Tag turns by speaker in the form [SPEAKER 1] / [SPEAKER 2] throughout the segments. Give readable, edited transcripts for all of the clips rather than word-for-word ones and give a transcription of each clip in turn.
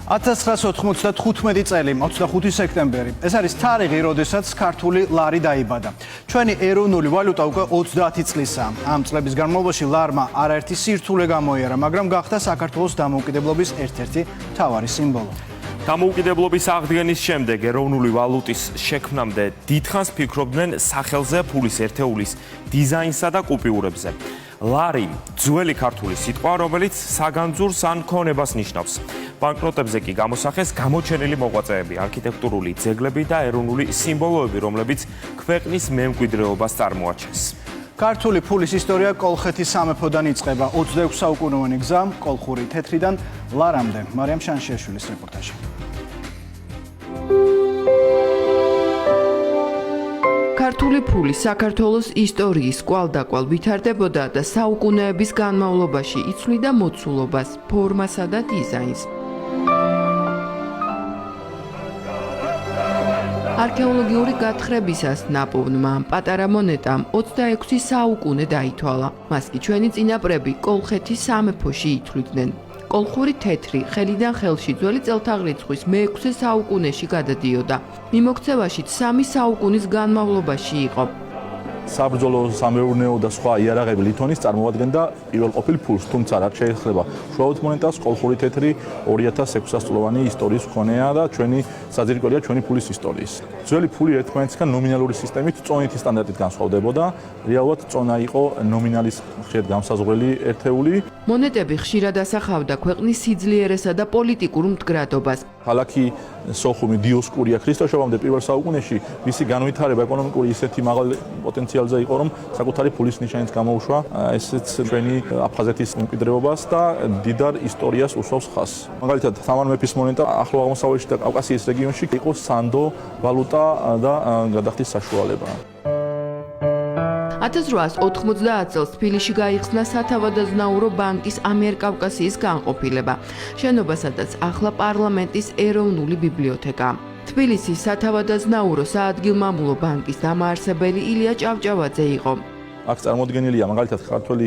[SPEAKER 1] 1995 წელი 25 სექტემბერი. ეს არის თარიღი, როდესაც ქართული ლარი დაიბადა. ჩვენი ეროვნული ვალუტა უკვე 30 წლისაა. ამ წლების განმავლობაში ლარმა არაერთი სირთულე გამოიარა, მაგრამ გახდა საქართველოს დამოუკიდებლობის ერთ-ერთი მთავარი სიმბოლო.
[SPEAKER 2] დამოუკიდებლობის აღდგენის შემდეგ ეროვნული ვალუტის შექმნამდე დიდხანს ფიქრობდნენ სახელზე, ფულის ერთეულის დიზაინსა და კუპიურებზე. ლარი ძველი ქართული სიტყვა, რომელიც საგანძურს ან ქონებას ნიშნავს. ბანკნოტებზე კი გამოსახეს გამოჩენილი მოღვაწეები, არქიტექტურული ძეგლები და ეროვნული სიმბოლოები, რომლებიც ქვეყნის მემკვიდრეობას წარმოაჩენს.
[SPEAKER 1] ქართული ფულის ისტორია კოლხეთის სამეფოდან იწყება. 26 საუკუნოვანი გზა კოლხური თეთრიდან ლარამდე. მარიამ შანშიაშვილის რეპორტაჟი.
[SPEAKER 3] ქართული ფული საქართველოს ისტორიის კვალდაკვალ ვითარდებოდა და საუკუნეების განმავლობაში იცვლიდა მოცულობას, ფორმასა და დიზაინს. არქეოლოგიური გათხრებისას ნაპოვნმა პატარა მონეტამ 26 საუკუნე დაითვალა. მას კი ჩვენი წინაპრები კოლხეთის სამეფოში ითვლიდნენ. კოლხური თეთრი ხელიდან ხელში ძველი წელთაღრიცხვის მე-6 საუკუნეში გადადიოდა. მიმოქცევაშიც 3 საუკუნის განმავლობაში იყო.
[SPEAKER 4] საბრძოლო, სამეურნეო და სხვა იარაღები ლითონის წარმოადგენდა პირველ ყოფილ ფულს, თუმცა რაც შეეხება შუაოთ მონეტას, კოლხური თეთრი 2600 წლოვანი ისტორიის მქონეა და ჩვენი საძირკველია ჩვენი ფულის ისტორიის. ძველი ფული ერთმანეთისგან ნომინალური სისტემით წონითი სტანდარტით განსხვავდებოდა. რეალურად წონა იყო ნომინალის ხშირად გამსაზღვრელი ერთეული.
[SPEAKER 3] მონეტები ხშირად ასახავდა ქვეყნის სიძლიერესა და პოლიტიკურ მდგრადობას.
[SPEAKER 4] ქალაქი სოხუმი დიოსკურია ქრისტეშობამდე პირველ საუკუნეში მისი განვითარება ეკონომიკური ისეთი მაღალ პოტენციალზე იყო, რომ საკუთარი ფულის ნიშანიც გამოუშვა. ესეც ჩვენი აფხაზეთის მემკვიდრეობას და დიდარ ისტორიას უსვავს ხაზს. მაგალითად, თამარ მეფის მონეტა ახლო აღმოსავლეთში და კავკასიის რეგიონში იყო სანდო ვალუტა და გადახდის საშუალება.
[SPEAKER 3] 1890 წელს თბილისში გაიხსნა სათავადაზნაურო ბანკის ამიერკავკასიის განყოფილება, შენობა სადაც ახლა პარლამენტის ეროვნული ბიბლიოთეკა. თბილისის სათავადაზნაურო საადგილმამულო ბანკის დამაარსებელი ილია ჭავჭავაძე იყო.
[SPEAKER 4] აქ წარმოდგენილია მაგალითად ქართველი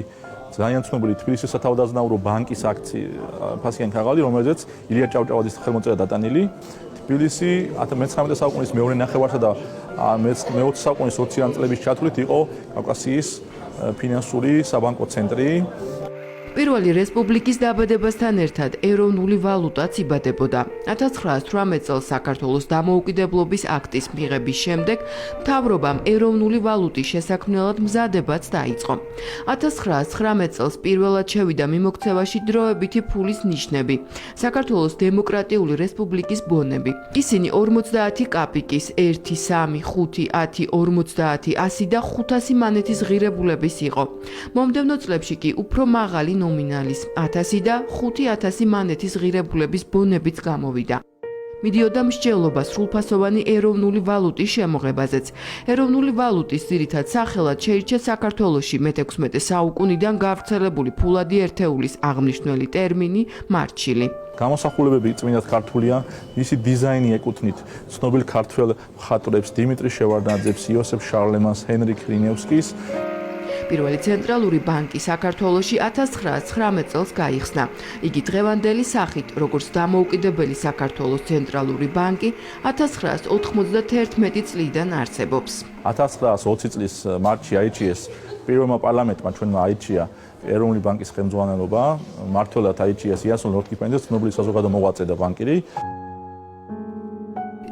[SPEAKER 4] ძალიან ცნობილი თბილისის სათავადაზნაურო ბანკის ფასიანი ქაღალდი, რომელზეც ილია ჭავჭავაძის ხელმოწერა დატანილი. თბილისი 19 საუკუნის მეორე ნახევარსა და მე-20 საუკუნის 20-იან წლების ჩათვლით იყო კავკასიის ფინანსური საბანკო ცენტრი.
[SPEAKER 3] პირველი რესპუბლიკის დაბადებასთან ერთად ეროვნული ვალუტაც იბადებოდა. 1918 წელს საქართველოს დამოუკიდებლობის აქტის მიღების შემდეგ მთავრობამ ეროვნული ვალუტის შესაქმნელად მზადებაც დაიწყო. 1919 წელს პირველად შევიდა მიმოქცევაში დროებითი ფულის ნიშნები, საქართველოს დემოკრატიული რესპუბლიკის ბონები. ისინი 50 კაპიკის, 1, 3, 5, 10, 50, 100 და 500 მანეთის ღირებულების იყო. მომდევნო წლებში კი უფრო მაღალი ნომინალის 1000 და 5000 მანეთის ღირებულების ბონებიც გამოვიდა. მიდიოდა მსჯელობა სრულფასოვანი ეროვნული ვალუტის შემოღებაზეც. ეროვნული ვალუტის ძირითად სახელად შეირჩა საქართველოში მე-16 საუკუნიდან გავრცელებული ფულადი ერთეულის აღმნიშვნელი ტერმინი მარჩილი.
[SPEAKER 4] გამოსახულებები წმინდად ქართულია, მისი დიზაინი ეკუთვნით ცნობილ ქართველ მხატვრებს დიმიტრი შევარდნაძეს, იოსებ შარლემანს, ჰენრიკ რინევსკის.
[SPEAKER 3] პირველი ცენტრალური ბანკი საქართველოში 1919 წელს გაიხსნა. იგი დღევანდელი სახით, როგორც დამოუკიდებელი საქართველოს ცენტრალური ბანკი, 1991 წლიდან არსებობს.
[SPEAKER 4] 1920 წლის მარტში აირჩიეს პირველმა პარლამენტმა ჩვენმა აირჩია ეროვნული ბანკის ხელმძღვანელობა, მმართველად აირჩიეს იასონ ლორთქიფანიძე, ცნობილი საზოგადო მოღვაწე და ბანკირი.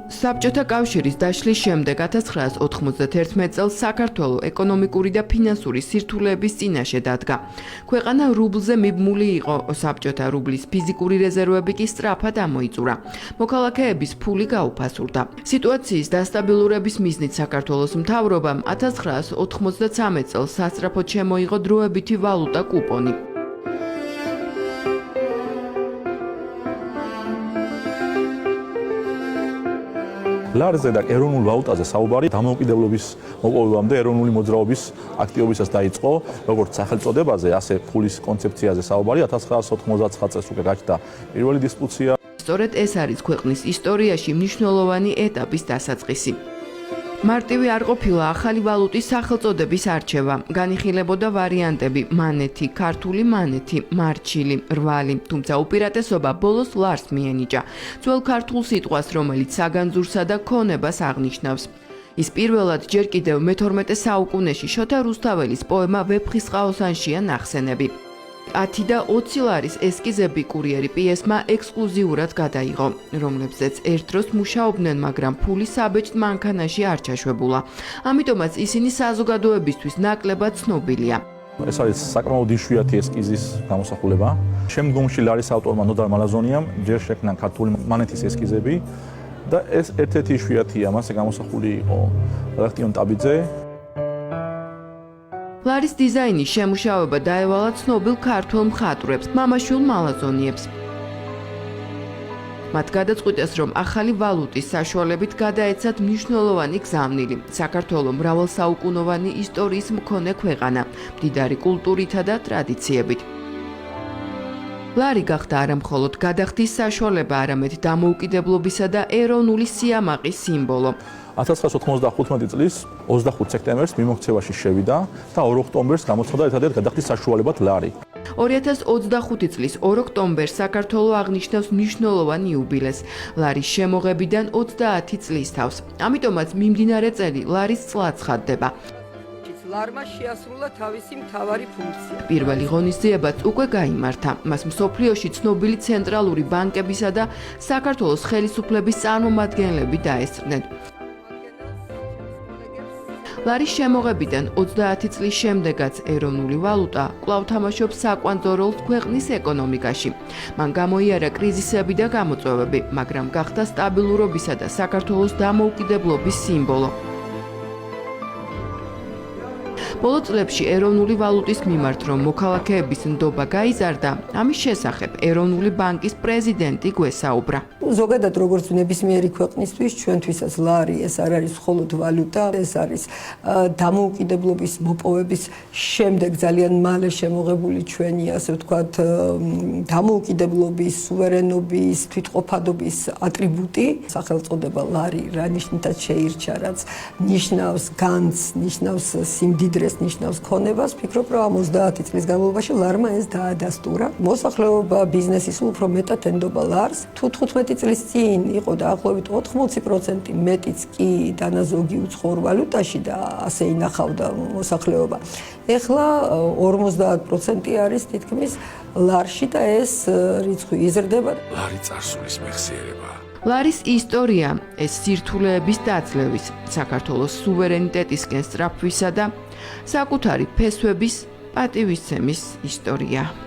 [SPEAKER 3] საბჭოთა კავშირის დაშლის შემდეგ 1991 წელს საქართველო ეკონომიკური და ფინანსური სირთულეების წინაშე დადგა. ქვეყანა რუბლზე მიბმული იყო, საბჭოთა რუბლის ფიზიკური რეზერვები კი სწრაფად ამოიწურა. მოქალაქეების ფული გაუფასურდა. სიტუაციის დასტაბილურების მიზნით საქართველოს მთავრობამ 1993 წელს სასწრაფოდ შემოიღო დროებითი ვალუტა კუპონი.
[SPEAKER 4] ლარზე და ეროვნულ ვალუტაზე საუბარი დამოუკიდებლობის მოპოვებამდე ეროვნული მოძრაობის აქტივობისას დაიწყო, როგორც სახელწოდებაზე, ასე ფულის კონცეფციაზე საუბარი 1999 წელს უკვე გაჩნდა პირველი დისკუსია.
[SPEAKER 3] სწორედ ეს არის ქვეყნის ისტორიაში მნიშვნელოვანი ეტაპის დასაწყისი. მარტივი არ ყოფილა ახალი ვალუტის სახელწოდების არჩევა. განიხილებოდა ვარიანტები: მანეთი, ქართული მანეთი, მარჩილი, რვალი, თუმცა უპირატესობა ბოლოს ლარს მიენიჭა. ძველ ქართულ სიტყვას, რომელიც საგანძურსა და ქონებას აღნიშნავს. ის პირველად ჯერ კიდევ მე-12 საუკუნეში შოთა რუსთაველის პოემა ვეფხისტყაოსანშია ნახსენები. 10 და 20 ლარის ესკიზები კურიერი პიესმა ექსკლუზიურად გადაიღო, რომლებზეც ერთ დროს მუშაობდნენ, მაგრამ ფული საბეჭდ მანქანაში არ ჩაშვებულა. ამიტომაც ისინი საზოგადოებისთვის ნაკლებად ცნობილია.
[SPEAKER 4] ეს არის საკმაოდ იშვიათი ესკიზის გამოსახულება. შემდგომში ლარის ავტორმა ნოდარ მალაზონიამ ჯერ შექმნა ქართული მანეთის ესკიზები და ეს ერთ-ერთი იშვიათია, მასე გამოსახული იყო რედაქტორ ტაბიძე.
[SPEAKER 3] ლარის დიზაინის შემუშავება დაევალა ცნობილ ქართველ მხატვრებს, მამაშვილ მალაზონიებს. მათ გადაწყვიტეს, რომ ახალი ვალუტის საშუალებით გადაეცათ მნიშვნელოვანი გზავნილი, საქართველოს მრავალსაუკუნოვანი ისტორიის მქონე ქვეყანა, მდიდარი კულტურითა და ტრადიციებით. ლარი გახდა არა მხოლოდ გადახდის საშუალება, არამედ დამოუკიდებლობისა და ეროვნული სიამაყის სიმბოლო.
[SPEAKER 4] 1995 წლის 25 სექტემბერს მიმოქცევაში შევიდა და 2 ოქტომბერს გამოცხადდა ერთადერთ გადახდის საშუალებად ლარი.
[SPEAKER 3] 2025 წლის 2 ოქტომბერს საქართველო აღნიშნავს მნიშვნელოვან იუბილეს, ლარის შემოღებიდან 30 წლის თავს. ამიტომაც მიმდინარე წელი ლარის წლად ცხადდება.
[SPEAKER 5] ლარმა შეასრულა თავისი მთავარი ფუნქცია.
[SPEAKER 3] პირველი ღონისძიებაც უკვე გაიმართა. მას მსოფლიოში ცნობილი ცენტრალური ბანკებისა და საქართველოს ხელისუფლების წარმომადგენლები დაესწრნენ. ლარის შემოღებიდან 30 წლის შემდეგაც ეროვნული ვალუტა კვლავ თამაშობს საკვანძო როლს ქვეყნის ეკონომიკაში. მან გამოიარა კრიზისები და გამოწვევები, მაგრამ გახდა სტაბილურობისა და საქართველოს დამოუკიდებლობის სიმბოლო. ბოლო წლებში ეროვნული ვალუტის მიმართ, რომ მოქალაქეების ნდობა გაიზარდა, ამის შესახებ ეროვნული ბანკის პრეზიდენტი გვესაუბრა.
[SPEAKER 5] ზოგადად როგორც ნებისმიერი ქვეყნისთვის, ჩვენთვისაც ლარი ეს არ არის მხოლოდ ვალუტა, ეს არის დამოუკიდებლობის მოპოვების შემდეგ ძალიან მალე შემოღებული ჩვენი, ასე ვთქვათ, დამოუკიდებლობის, სუვერენობის, თვითყოფადობის ატრიბუტი. სახელწოდება ლარი რა ნიშნითაც შეირჩა, რაც ნიშნავს განძს, ნიშნავს სიმდიდრეს, ნიშნავს ქონებას. ვფიქრობ, რომ 30 წლის განმავლობაში ლარმა ეს დაადასტურა. მოსახლეობა, ბიზნესი სულ უფრო მეტად ენდობა ლარს. თუ 15 წლის წინ იყო დაახლოებით 80% მეტიც კი დანაზოგი უცხოურ ვალუტაში და ასე ინახავდა მოსახლეობა. ეხლა 50% არის თითქმის ლარში და ეს რიცხვი იზრდება.
[SPEAKER 6] ლარი წარსულის მეხსიერება.
[SPEAKER 3] ლარის ისტორია ეს სირთულეების დაძლევის, საქართველოს სუვერენიტეტისკენ სწრაფვისა და საკუთარი ფესვების პატივისცემის ისტორია.